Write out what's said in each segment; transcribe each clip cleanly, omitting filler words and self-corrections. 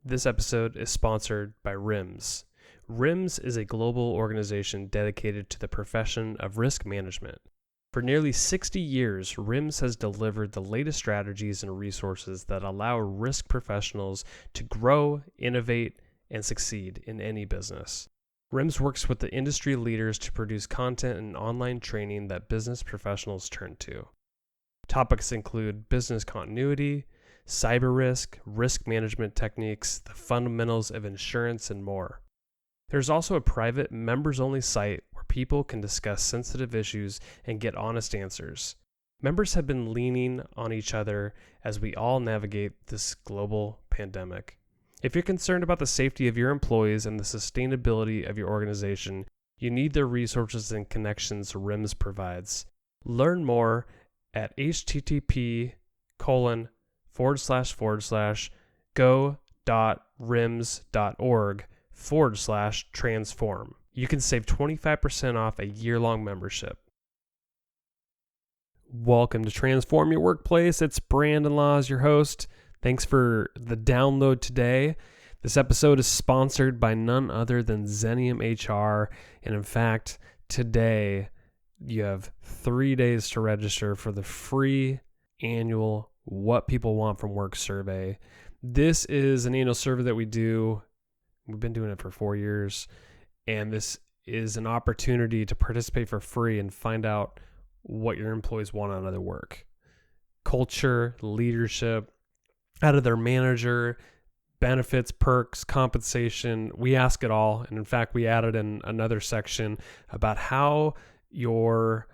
This episode is sponsored by RIMS. RIMS is a global organization dedicated to the profession of risk management. For nearly 60 years, RIMS has delivered the latest strategies and resources that allow risk professionals to grow, innovate, and succeed in any business. RIMS works with the industry leaders to produce content and online training that business professionals turn to. Topics include business continuity, cyber risk management techniques, the fundamentals of insurance, and more. There's also a private members-only site where people can discuss sensitive issues and get honest answers. Members have been leaning on each other as we all navigate this global pandemic. If you're concerned about the safety of your employees and the sustainability of your organization, you need the resources and connections RIMS provides. Learn more at http://go.rims.org/transform. You can save 25% off a year-long membership. Welcome to Transform Your Workplace. It's Brandon Laws, your host. Thanks for the download today. This episode is sponsored by none other than Xenium HR. And in fact, today you have 3 days to register for the free annual What People Want from Work survey. This is an annual survey that we do. We've been doing it for 4 years. And this is an opportunity to participate for free and find out what your employees want out of their work. Culture, leadership, out of their manager, benefits, perks, compensation. We ask it all. And in fact, we added in another section about how your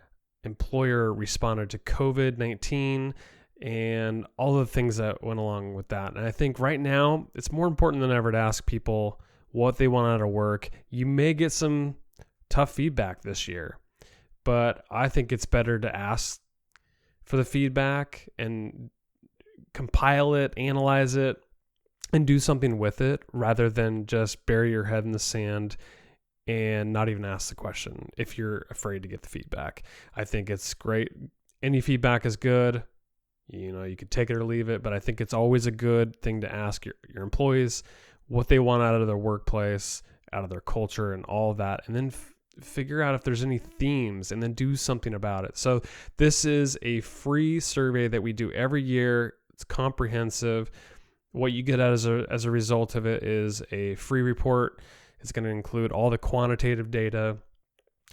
employer responded to COVID-19 and all the things that went along with that. And I think right now it's more important than ever to ask people what they want out of work. You may get some tough feedback this year, but I think it's better to ask for the feedback and compile it, analyze it, and do something with it rather than just bury your head in the sand and not even ask the question if you're afraid to get the feedback. I think it's great. Any feedback is good. You could take it or leave it, but I think it's always a good thing to ask your employees what they want out of their workplace, out of their culture, and all of that, and then figure out if there's any themes and then do something about it. So this is a free survey that we do every year. It's comprehensive. What you get as a result of it is a free report. It's going to include all the quantitative data.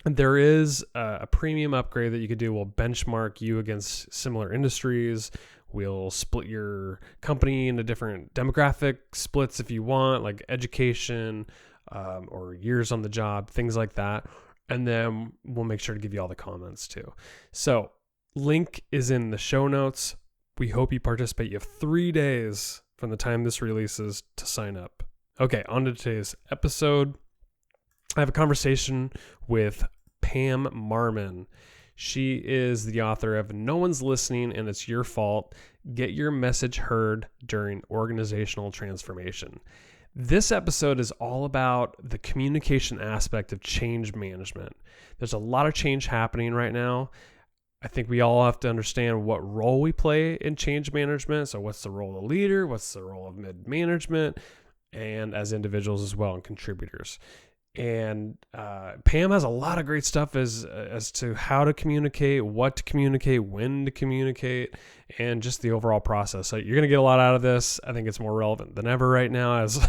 And there is a premium upgrade that you could do. We'll benchmark you against similar industries. We'll split your company into different demographic splits if you want, like education or years on the job, things like that. And then we'll make sure to give you all the comments too. So link is in the show notes. We hope you participate. You have 3 days from the time this releases to sign up. Okay, on to today's episode. I have a conversation with Pam Marmon. She is the author of No One's Listening and It's Your Fault. Get Your Message Heard During Organizational Transformation. This episode is all about the communication aspect of change management. There's a lot of change happening right now. I think we all have to understand what role we play in change management. So what's the role of the leader? What's the role of mid-management? And as individuals as well and contributors. And Pam has a lot of great stuff as to how to communicate, what to communicate, when to communicate, and just the overall process. So you're going to get a lot out of this. I think it's more relevant than ever right now as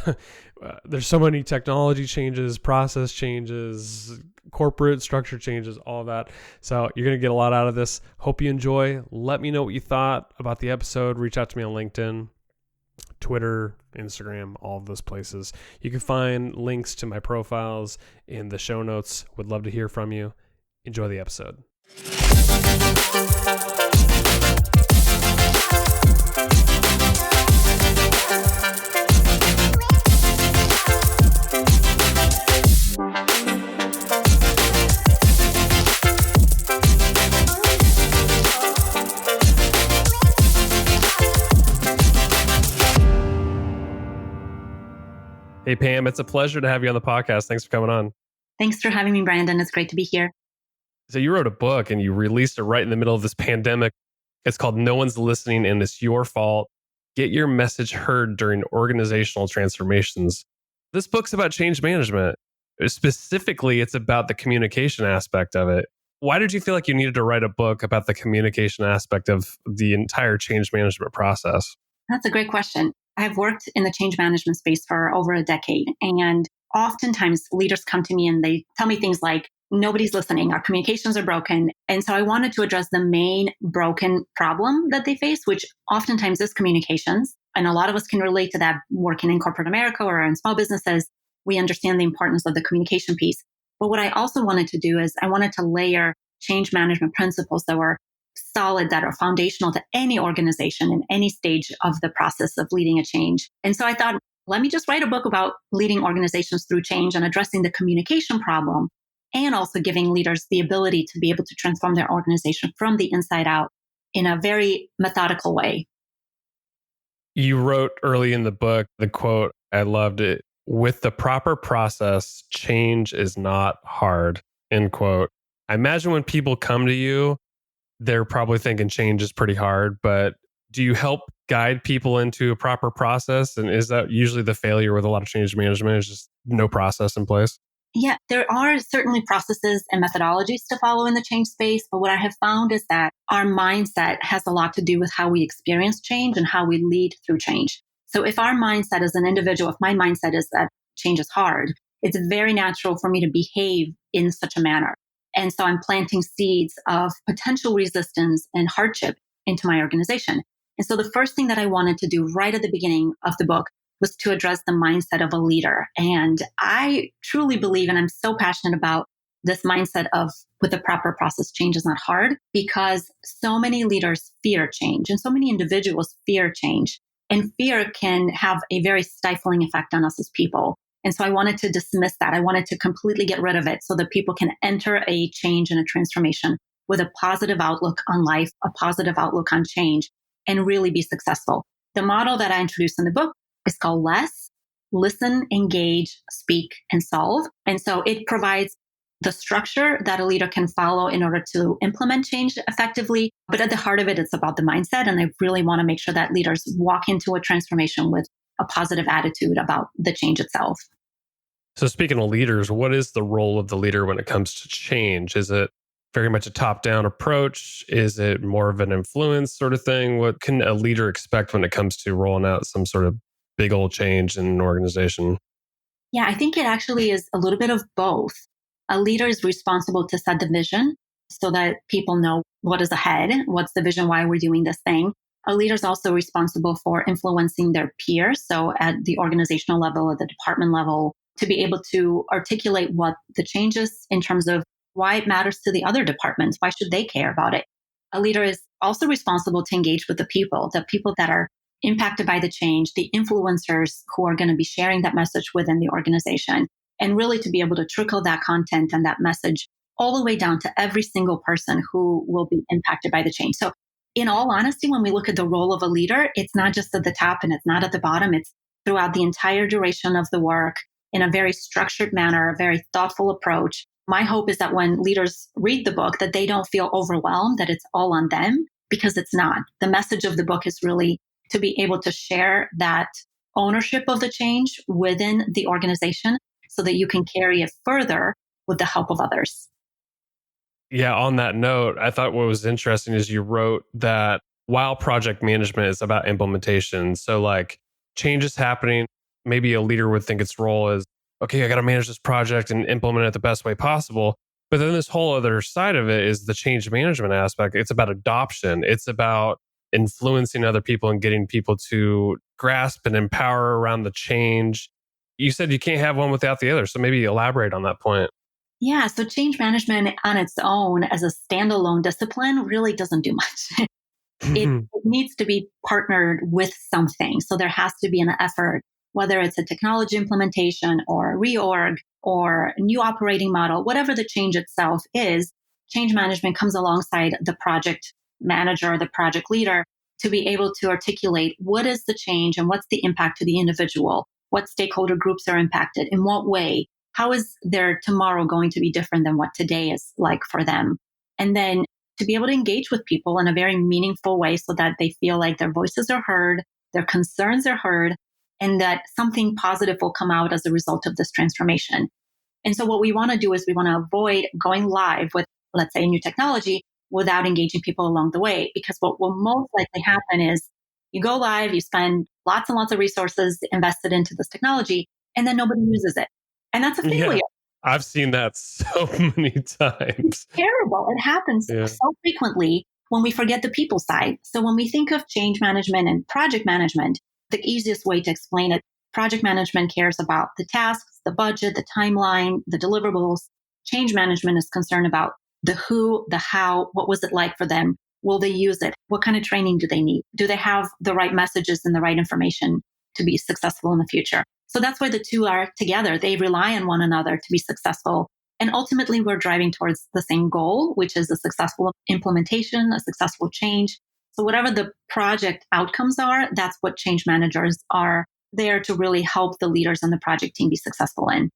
there's so many technology changes, process changes, corporate structure changes, all of that. So you're going to get a lot out of this. Hope you enjoy. Let me know what you thought about the episode. Reach out to me on LinkedIn, Twitter, Instagram, all of those places. You can find links to my profiles in the show notes. Would love to hear from you. Enjoy the episode. Hey, Pam, it's a pleasure to have you on the podcast. Thanks for coming on. Thanks for having me, Brandon. It's great to be here. So you wrote a book and you released it right in the middle of this pandemic. It's called No One's Listening and It's Your Fault. get your message heard during organizational transformations. This book's about change management. Specifically, it's about the communication aspect of it. Why did you feel like you needed to write a book about the communication aspect of the entire change management process? That's a great question. I've worked in the change management space for over a decade. And oftentimes leaders come to me and they tell me things like, nobody's listening, our communications are broken. And so I wanted to address the main broken problem that they face, which oftentimes is communications. And a lot of us can relate to that working in corporate America or in small businesses. We understand the importance of the communication piece. But what I also wanted to do is I wanted to layer change management principles that were solid, that are foundational to any organization in any stage of the process of leading a change. And so I thought, let me just write a book about leading organizations through change and addressing the communication problem, and also giving leaders the ability to be able to transform their organization from the inside out in a very methodical way. You wrote early in the book, the quote, I loved it. With the proper process, change is not hard, end quote. I imagine when people come to you, they're probably thinking change is pretty hard, but do you help guide people into a proper process? And is that usually the failure with a lot of change management, is just no process in place? Yeah, there are certainly processes and methodologies to follow in the change space. But what I have found is that our mindset has a lot to do with how we experience change and how we lead through change. So if our mindset as an individual, if my mindset is that change is hard, it's very natural for me to behave in such a manner. And so I'm planting seeds of potential resistance and hardship into my organization. And so the first thing that I wanted to do right at the beginning of the book was to address the mindset of a leader. And I truly believe, and I'm so passionate about this mindset of with the proper process, change is not hard, because so many leaders fear change and so many individuals fear change. And fear can have a very stifling effect on us as people. And so I wanted to dismiss that. I wanted to completely get rid of it so that people can enter a change and a transformation with a positive outlook on life, a positive outlook on change, and really be successful. The model that I introduced in the book is called LESS: listen, engage, speak, and solve. And so it provides the structure that a leader can follow in order to implement change effectively. But at the heart of it, it's about the mindset. And I really want to make sure that leaders walk into a transformation with a positive attitude about the change itself. So speaking of leaders, what is the role of the leader when it comes to change? Is it very much a top-down approach? Is it more of an influence sort of thing? What can a leader expect when it comes to rolling out some sort of big old change in an organization? Yeah, I think it actually is a little bit of both. A leader is responsible to set the vision so that people know what is ahead, what's the vision, why we're doing this thing. A leader is also responsible for influencing their peers. So at the organizational level, at the department level, to be able to articulate what the change is in terms of why it matters to the other departments. Why should they care about it? A leader is also responsible to engage with the people that are impacted by the change, the influencers who are going to be sharing that message within the organization, and really to be able to trickle that content and that message all the way down to every single person who will be impacted by the change. So in all honesty, when we look at the role of a leader, it's not just at the top and it's not at the bottom. It's throughout the entire duration of the work in a very structured manner, a very thoughtful approach. My hope is that when leaders read the book, that they don't feel overwhelmed, that it's all on them, because it's not. The message of the book is really to be able to share that ownership of the change within the organization so that you can carry it further with the help of others. Yeah, on that note, I thought what was interesting is you wrote that while project management is about implementation, so like change is happening, maybe a leader would think its role is, okay, I got to manage this project and implement it the best way possible. But then this whole other side of it is the change management aspect. It's about adoption. It's about influencing other people and getting people to grasp and empower around the change. You said you can't have one without the other. So maybe elaborate on that point. Yeah, so change management on its own as a standalone discipline really doesn't do much. It needs to be partnered with something. So there has to be an effort, whether it's a technology implementation or a reorg or a new operating model, whatever the change itself is, change management comes alongside the project manager or the project leader to be able to articulate what is the change and what's the impact to the individual, what stakeholder groups are impacted, in what way, how is their tomorrow going to be different than what today is like for them. And then to be able to engage with people in a very meaningful way so that they feel like their voices are heard, their concerns are heard, and that something positive will come out as a result of this transformation. And so what we want to do is we want to avoid going live with, let's say, new technology without engaging people along the way. Because what will most likely happen is you go live, you spend lots and lots of resources invested into this technology, and then nobody uses it. And that's a failure. Yeah. I've seen that so many times. It's terrible. It happens so frequently when we forget the people side. So when we think of change management and project management, the easiest way to explain it, project management cares about the tasks, the budget, the timeline, the deliverables. Change management is concerned about the who, the how, what was it like for them? Will they use it? What kind of training do they need? Do they have the right messages and the right information to be successful in the future? So that's why the two are together. They rely on one another to be successful. And ultimately, we're driving towards the same goal, which is a successful implementation, a successful change. So whatever the project outcomes are, that's what change managers are there to really help the leaders and the project team be successful in.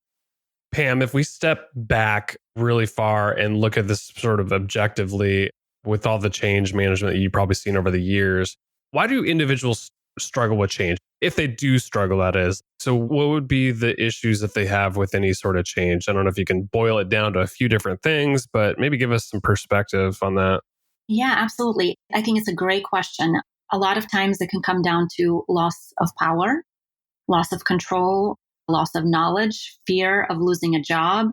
Pam, if we step back really far and look at this sort of objectively with all the change management that you've probably seen over the years, why do individuals struggle with change? If they do struggle, that is. So what would be the issues that they have with any sort of change? I don't know if you can boil it down to a few different things, but maybe give us some perspective on that. Yeah, absolutely. I think it's a great question. A lot of times it can come down to loss of power, loss of control, loss of knowledge, fear of losing a job.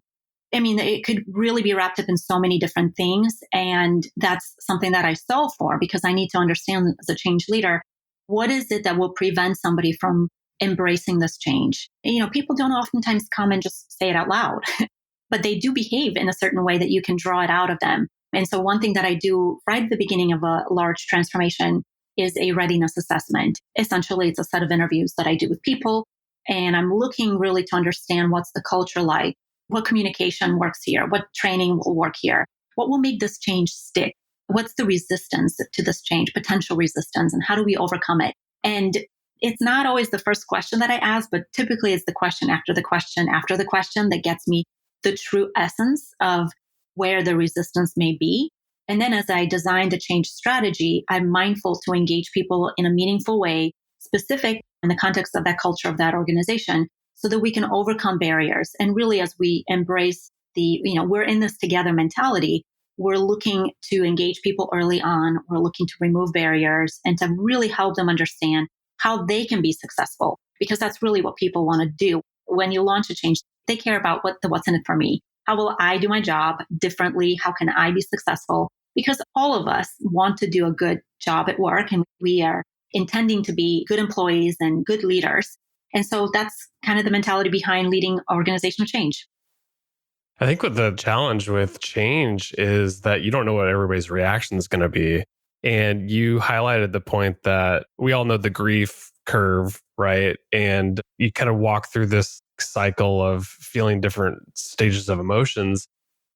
I mean, it could really be wrapped up in so many different things. And that's something that I solve for because I need to understand as a change leader, what is it that will prevent somebody from embracing this change? You know, people don't oftentimes come and just say it out loud, but they do behave in a certain way that you can draw it out of them. And so one thing that I do right at the beginning of a large transformation is a readiness assessment. Essentially, it's a set of interviews that I do with people. And I'm looking really to understand what's the culture like, what communication works here, what training will work here, what will make this change stick, what's the resistance to this change, potential resistance, and how do we overcome it? And it's not always the first question that I ask, but typically it's the question after the question after the question that gets me the true essence of where the resistance may be. And then as I design the change strategy, I'm mindful to engage people in a meaningful way, specific in the context of that culture of that organization, so that we can overcome barriers. And really, as we embrace we're in this together mentality, we're looking to engage people early on. We're looking to remove barriers and to really help them understand how they can be successful, because that's really what people want to do. When you launch a change, they care about what's in it for me. How will I do my job differently? How can I be successful? Because all of us want to do a good job at work, and we are intending to be good employees and good leaders. And so that's kind of the mentality behind leading organizational change. I think what the challenge with change is that you don't know what everybody's reaction is going to be. And you highlighted the point that we all know the grief curve, right? And you kind of walk through this cycle of feeling different stages of emotions.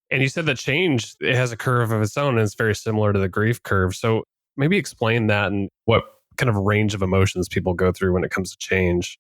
And you said that change, it has a curve of its own and it's very similar to the grief curve. So maybe explain that and what kind of range of emotions people go through when it comes to change.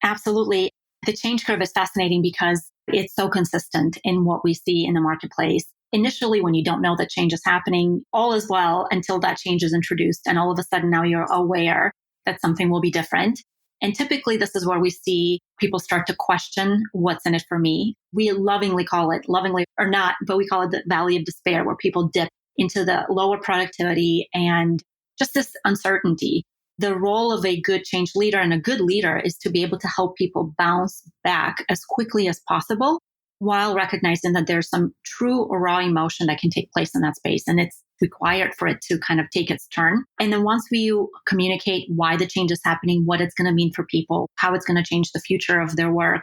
Absolutely. The change curve is fascinating because it's so consistent in what we see in the marketplace. Initially, when you don't know that change is happening, all is well until that change is introduced. And all of a sudden now you're aware that something will be different. And typically this is where we see people start to question what's in it for me. We lovingly call it, lovingly or not, but we call it the valley of despair, where people dip into the lower productivity and just this uncertainty. The role of a good change leader and a good leader is to be able to help people bounce back as quickly as possible while recognizing that there's some true or raw emotion that can take place in that space. And it's required for it to kind of take its turn. And then once we communicate why the change is happening, what it's going to mean for people, how it's going to change the future of their work,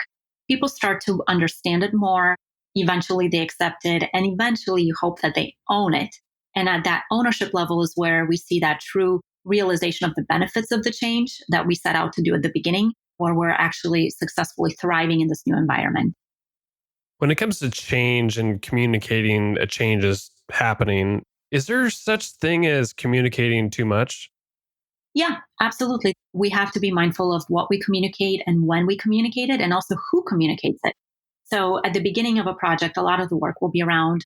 people start to understand it more. Eventually they accept it. And eventually you hope that they own it. And at that ownership level is where we see that true realization of the benefits of the change that we set out to do at the beginning, where we're actually successfully thriving in this new environment. When it comes to change and communicating a change is happening, is there such thing as communicating too much? Yeah, absolutely. We have to be mindful of what we communicate and when we communicate it, and also who communicates it. So at the beginning of a project, a lot of the work will be around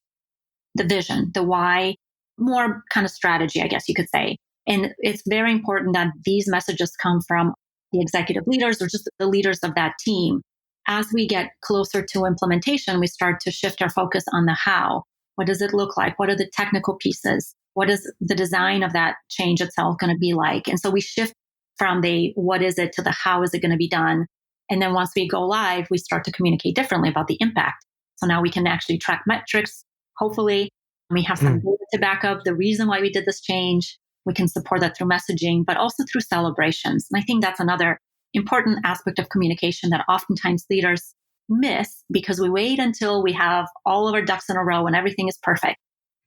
the vision, the why, more kind of strategy, I guess you could say. And it's very important that these messages come from the executive leaders or just the leaders of that team. As we get closer to implementation, we start to shift our focus on the how. What does it look like? What are the technical pieces? What is the design of that change itself going to be like? And so we shift from the what is it to the how is it going to be done. And then once we go live, we start to communicate differently about the impact. So now we can actually track metrics. Hopefully, we have some data to back up the reason why we did this change. We can support that through messaging, but also through celebrations. And I think that's another important aspect of communication that oftentimes leaders miss because we wait until we have all of our ducks in a row and everything is perfect.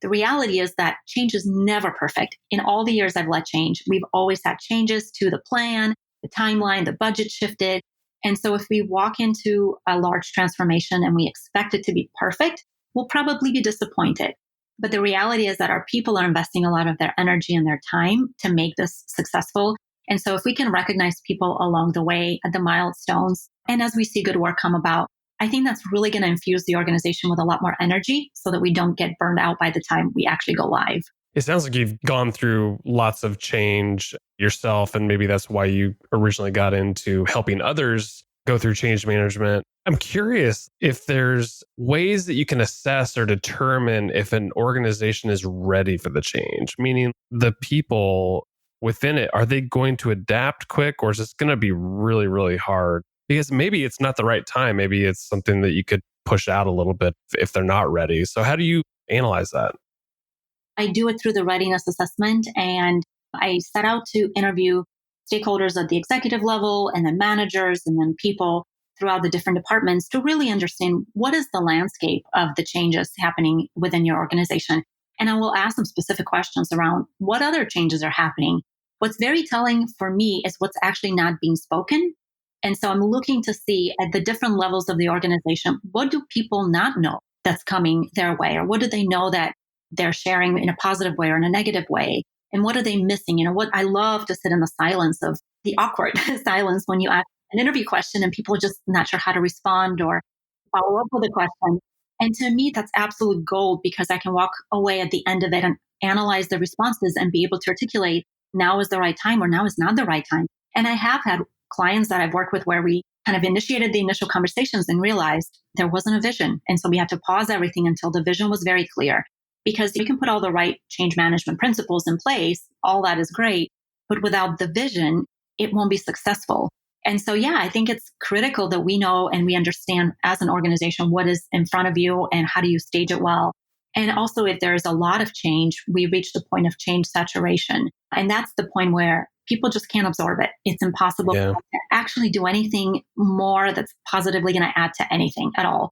The reality is that change is never perfect. In all the years I've led change, we've always had changes to the plan, the timeline, the budget shifted. And so if we walk into a large transformation and we expect it to be perfect, we'll probably be disappointed. But the reality is that our people are investing a lot of their energy and their time to make this successful. And so if we can recognize people along the way at the milestones, and as we see good work come about, I think that's really going to infuse the organization with a lot more energy so that we don't get burned out by the time we actually go live. It sounds like you've gone through lots of change yourself, and maybe that's why you originally got into helping others go through change management. I'm curious if there's ways that you can assess or determine if an organization is ready for the change, meaning the people within it, are they going to adapt quick, or is this going to be really, really hard? Because maybe it's not the right time. Maybe it's something that you could push out a little bit if they're not ready. So how do you analyze that? I do it through the Readiness Assessment, and I set out to interview stakeholders at the executive level and then managers and then people throughout the different departments to really understand what is the landscape of the changes happening within your organization. And I will ask them specific questions around what other changes are happening. What's very telling for me is what's actually not being spoken. And so I'm looking to see at the different levels of the organization, what do people not know that's coming their way? Or what do they know that they're sharing in a positive way or in a negative way? And what are they missing? What I love to sit in the silence of the awkward silence when you ask an interview question and people are just not sure how to respond or follow up with a question. And to me, that's absolute gold because I can walk away at the end of it and analyze the responses and be able to articulate now is the right time or now is not the right time. And I have had clients that I've worked with where we kind of initiated the initial conversations and realized there wasn't a vision. And so we had to pause everything until the vision was very clear. Because you can put all the right change management principles in place, all that is great, but without the vision, it won't be successful. And so, yeah, I think it's critical that we know and we understand as an organization what is in front of you and how do you stage it well. And also, if there is a lot of change, we reach the point of change saturation. And that's the point where people just can't absorb it. It's impossible to actually do anything more that's positively going to add to anything at all.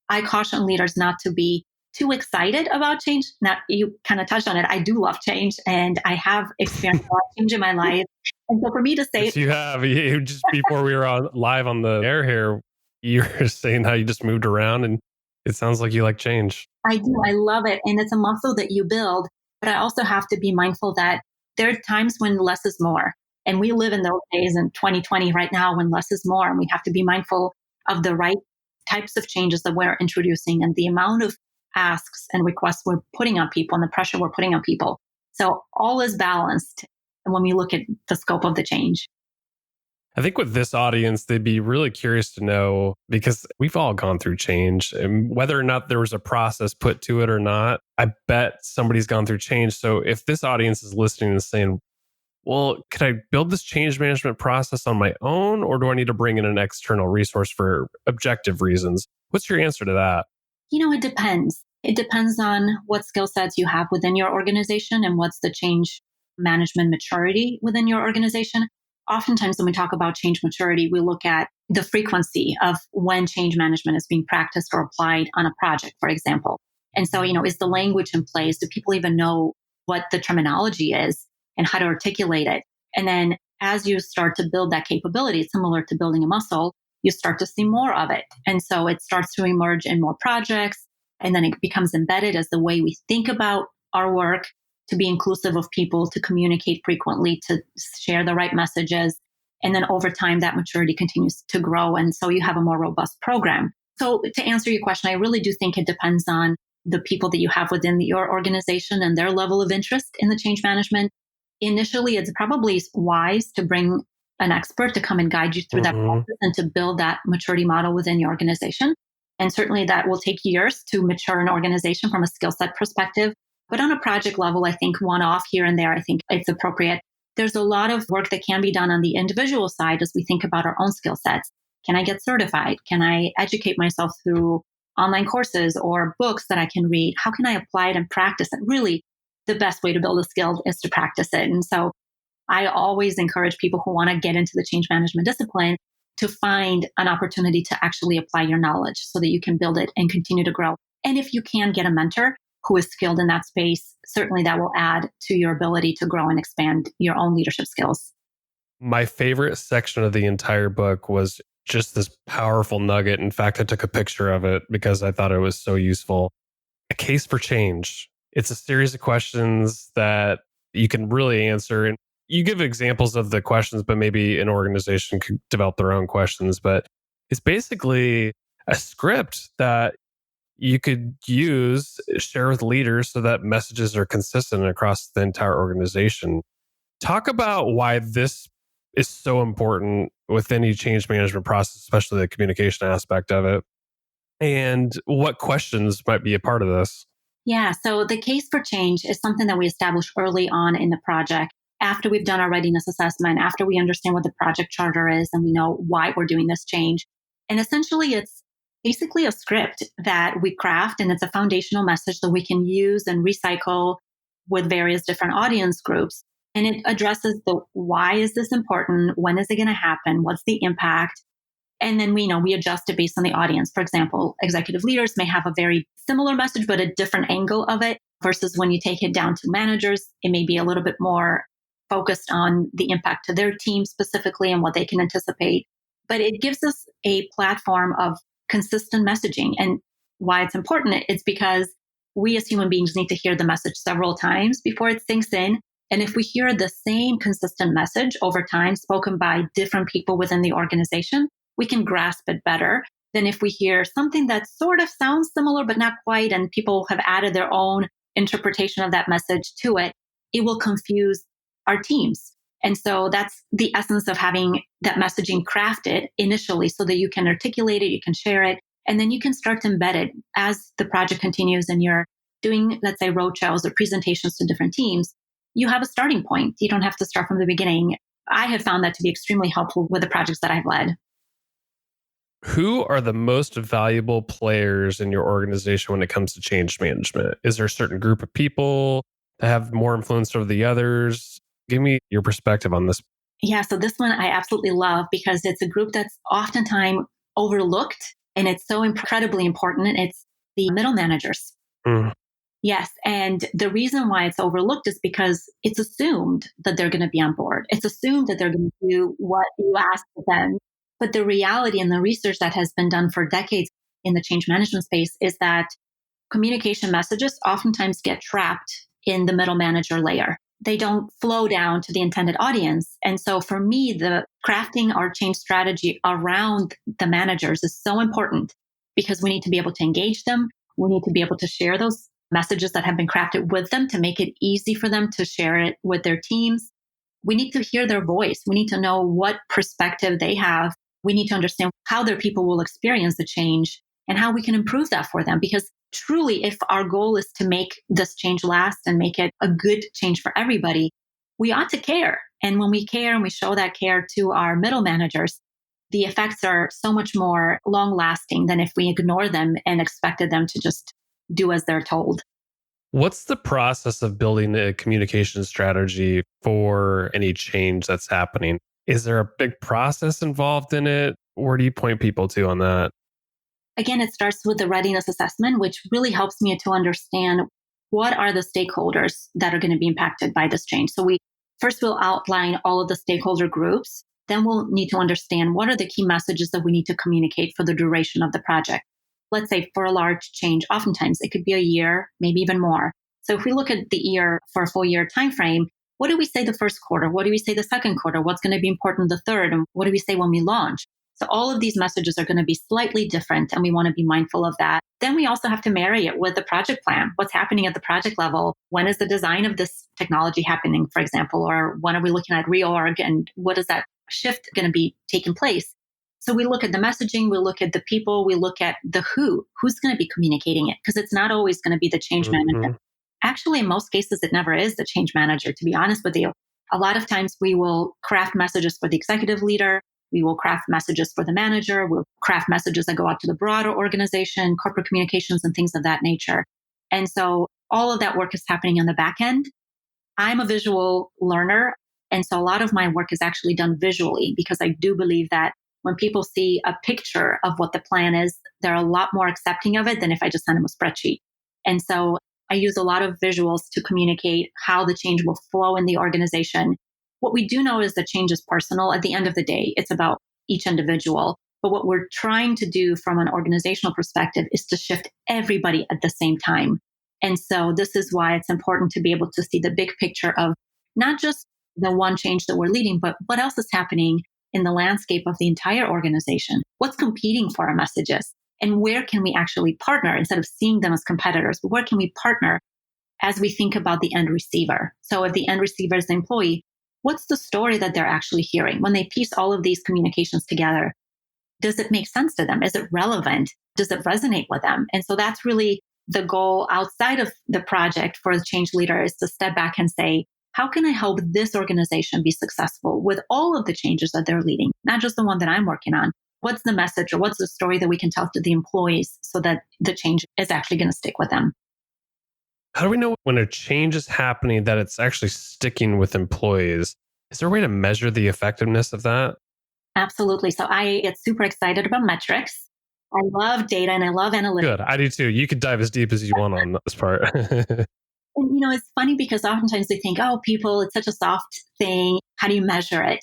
I caution leaders not to be too excited about change. Now, you kind of touched on it. I do love change and I have experienced a lot of change in my life. And so for me to say... Yes, you have. You, just before we were live on the air here, you were saying how you just moved around and it sounds like you like change. I do. I love it. And it's a muscle that you build. But I also have to be mindful that there are times when less is more. And we live in those days in 2020 right now when less is more. And we have to be mindful of the right types of changes that we're introducing and the amount of asks and requests we're putting on people and the pressure we're putting on people. So all is balanced when we look at the scope of the change. I think with this audience, they'd be really curious to know, because we've all gone through change, and whether or not there was a process put to it or not, I bet somebody's gone through change. So if this audience is listening and saying, well, could I build this change management process on my own, or do I need to bring in an external resource for objective reasons? What's your answer to that? It depends. It depends on what skill sets you have within your organization and what's the change management maturity within your organization. Oftentimes, when we talk about change maturity, we look at the frequency of when change management is being practiced or applied on a project, for example. And so, is the language in place? Do people even know what the terminology is and how to articulate it? And then as you start to build that capability, similar to building a muscle, you start to see more of it. And so it starts to emerge in more projects. And then it becomes embedded as the way we think about our work, to be inclusive of people, to communicate frequently, to share the right messages. And then over time, that maturity continues to grow. And so you have a more robust program. So to answer your question, I really do think it depends on the people that you have within your organization and their level of interest in the change management. initially it's probably wise to bring an expert to come and guide you through that process and to build that maturity model within your organization. And certainly that will take years to mature an organization from a skill set perspective. But on a project level, I think one off here and there, I think it's appropriate. There's a lot of work that can be done on the individual side as we think about our own skill sets. Can I get certified? Can I educate myself through online courses or books that I can read? How can I apply it and practice it? Really, the best way to build a skill is to practice it. And so I always encourage people who want to get into the change management discipline to find an opportunity to actually apply your knowledge so that you can build it and continue to grow. And if you can get a mentor who is skilled in that space, certainly that will add to your ability to grow and expand your own leadership skills. My favorite section of the entire book was just this powerful nugget. In fact, I took a picture of it because I thought it was so useful. A case for change. It's a series of questions that you can really answer. And you give examples of the questions, but maybe an organization could develop their own questions. But it's basically a script that you could use, share with leaders so that messages are consistent across the entire organization. Talk about why this is so important with any change management process, especially the communication aspect of it, and what questions might be a part of this. Yeah, so the case for change is something that we establish early on in the project. After we've done our readiness assessment, after we understand what the project charter is and we know why we're doing this change. And essentially, it's basically a script that we craft, and it's a foundational message that we can use and recycle with various different audience groups. And it addresses the why is this important? When is it going to happen? What's the impact? And then we adjust it based on the audience. For example, executive leaders may have a very similar message, but a different angle of it versus when you take it down to managers, it may be a little bit more focused on the impact to their team specifically and what they can anticipate. But it gives us a platform of consistent messaging. And why it's important, it's because we as human beings need to hear the message several times before it sinks in. And if we hear the same consistent message over time spoken by different people within the organization, we can grasp it better than if we hear something that sort of sounds similar, but not quite, and people have added their own interpretation of that message to it. It will confuse our teams. And so that's the essence of having that messaging crafted initially so that you can articulate it, you can share it, and then you can start to embed it as the project continues and you're doing, let's say, roadshows or presentations to different teams. You have a starting point. You don't have to start from the beginning. I have found that to be extremely helpful with the projects that I've led. Who are the most valuable players in your organization when it comes to change management? Is there a certain group of people that have more influence over the others? Give me your perspective on this. Yeah, so this one I absolutely love because it's a group that's oftentimes overlooked and it's so incredibly important. It's the middle managers. Yes. And the reason why it's overlooked is because it's assumed that they're going to be on board. It's assumed that they're going to do what you ask of them. But the reality and the research that has been done for decades in the change management space is that communication messages oftentimes get trapped in the middle manager layer. They don't flow down to the intended audience. And so for me, the crafting our change strategy around the managers is so important because we need to be able to engage them. We need to be able to share those messages that have been crafted with them to make it easy for them to share it with their teams. We need to hear their voice. We need to know what perspective they have. We need to understand how their people will experience the change and how we can improve that for them. Because truly, if our goal is to make this change last and make it a good change for everybody, we ought to care. And when we care and we show that care to our middle managers, the effects are so much more long lasting than if we ignore them and expected them to just do as they're told. What's the process of building a communication strategy for any change that's happening? Is there a big process involved in it? Where do you point people to on that? Again, it starts with the readiness assessment, which really helps me to understand what are the stakeholders that are going to be impacted by this change. So we'll outline all of the stakeholder groups. Then we'll need to understand what are the key messages that we need to communicate for the duration of the project. Let's say for a large change, oftentimes it could be a year, maybe even more. So if we look at the year for a full year timeframe, what do we say the first quarter? What do we say the second quarter? What's going to be important the third? And what do we say when we launch? So all of these messages are going to be slightly different, and we want to be mindful of that. Then we also have to marry it with the project plan. What's happening at the project level? When is the design of this technology happening, for example? Or when are we looking at reorg and what is that shift going to be taking place? So we look at the messaging, we look at the people, we look at the who's going to be communicating it, because it's not always going to be the change manager. Actually, in most cases, it never is the change manager, to be honest with you. A lot of times we will craft messages for the executive leader. We will craft messages for the manager. We'll craft messages that go out to the broader organization, corporate communications, and things of that nature. And so all of that work is happening on the back end. I'm a visual learner. And so a lot of my work is actually done visually, because I do believe that when people see a picture of what the plan is, they're a lot more accepting of it than if I just send them a spreadsheet. And so I use a lot of visuals to communicate how the change will flow in the organization. What we do know is that change is personal. At the end of the day, it's about each individual. But what we're trying to do from an organizational perspective is to shift everybody at the same time. And so this is why it's important to be able to see the big picture of not just the one change that we're leading, but what else is happening in the landscape of the entire organization. What's competing for our messages? And where can we actually partner instead of seeing them as competitors? But where can we partner as we think about the end receiver? So if the end receiver is the employee, what's the story that they're actually hearing? When they piece all of these communications together, does it make sense to them? Is it relevant? Does it resonate with them? And so that's really the goal outside of the project for the change leader, is to step back and say, how can I help this organization be successful with all of the changes that they're leading, not just the one that I'm working on? What's the message or what's the story that we can tell to the employees so that the change is actually going to stick with them? How do we know when a change is happening that it's actually sticking with employees? Is there a way to measure the effectiveness of that? Absolutely. So I get super excited about metrics. I love data and I love analytics. Good. I do too. You could dive as deep as you want on this part. And, it's funny because oftentimes they think, oh, people, it's such a soft thing. How do you measure it?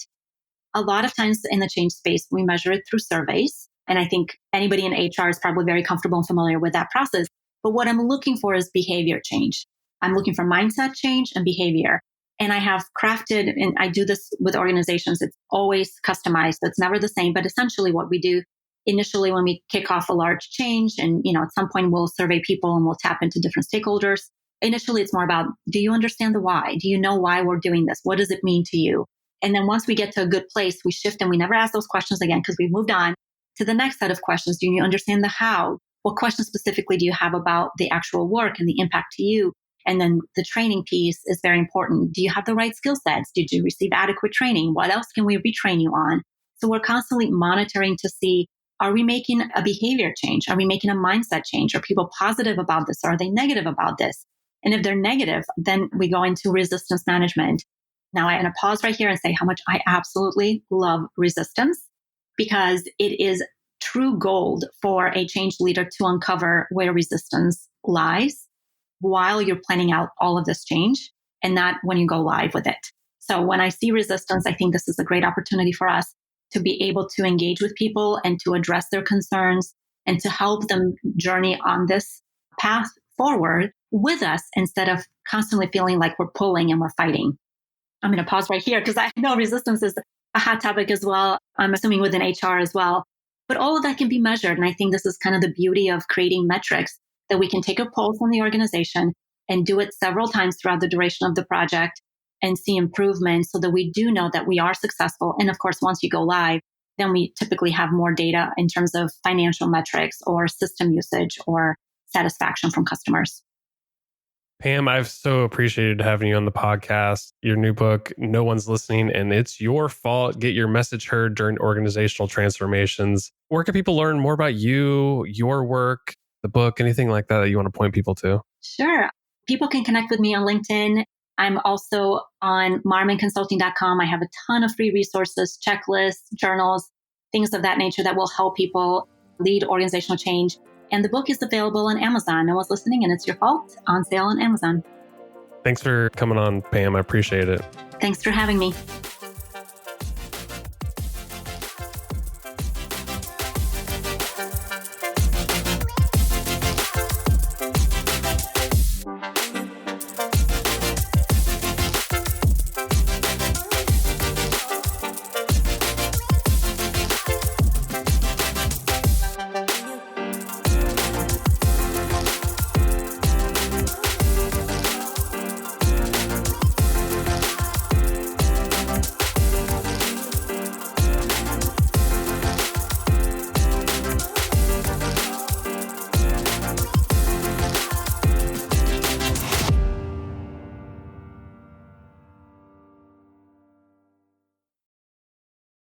A lot of times in the change space, we measure it through surveys. And I think anybody in HR is probably very comfortable and familiar with that process. But what I'm looking for is behavior change. I'm looking for mindset change and behavior. And I have crafted, and I do this with organizations, it's always customized. It's never the same. But essentially what we do initially when we kick off a large change, and at some point we'll survey people and we'll tap into different stakeholders. Initially, it's more about, do you understand the why? Do you know why we're doing this? What does it mean to you? And then once we get to a good place, we shift and we never ask those questions again because we've moved on to the next set of questions. Do you understand the how? What questions specifically do you have about the actual work and the impact to you? And then the training piece is very important. Do you have the right skill sets? Did you receive adequate training? What else can we retrain you on? So we're constantly monitoring to see, are we making a behavior change? Are we making a mindset change? Are people positive about this? Or are they negative about this? And if they're negative, then we go into resistance management. Now I'm going to pause right here and say how much I absolutely love resistance, because it is true gold for a change leader to uncover where resistance lies while you're planning out all of this change and not when you go live with it. So when I see resistance, I think this is a great opportunity for us to be able to engage with people and to address their concerns and to help them journey on this path forward with us instead of constantly feeling like we're pulling and we're fighting. I'm going to pause right here because I know resistance is a hot topic as well. I'm assuming within HR as well. But all of that can be measured. And I think this is kind of the beauty of creating metrics, that we can take a pulse on the organization and do it several times throughout the duration of the project and see improvements so that we do know that we are successful. And of course, once you go live, then we typically have more data in terms of financial metrics or system usage or satisfaction from customers. Pam, I've so appreciated having you on the podcast. Your new book, No One's Listening, and It's Your Fault. Get your message heard during organizational transformations. Where can people learn more about you, your work, the book, anything like that you want to point people to? Sure. People can connect with me on LinkedIn. I'm also on marmonconsulting.com. I have a ton of free resources, checklists, journals, things of that nature that will help people lead organizational change. And the book is available on Amazon. No One's Listening, and It's Your Fault, on sale on Amazon. Thanks for coming on, Pam. I appreciate it. Thanks for having me.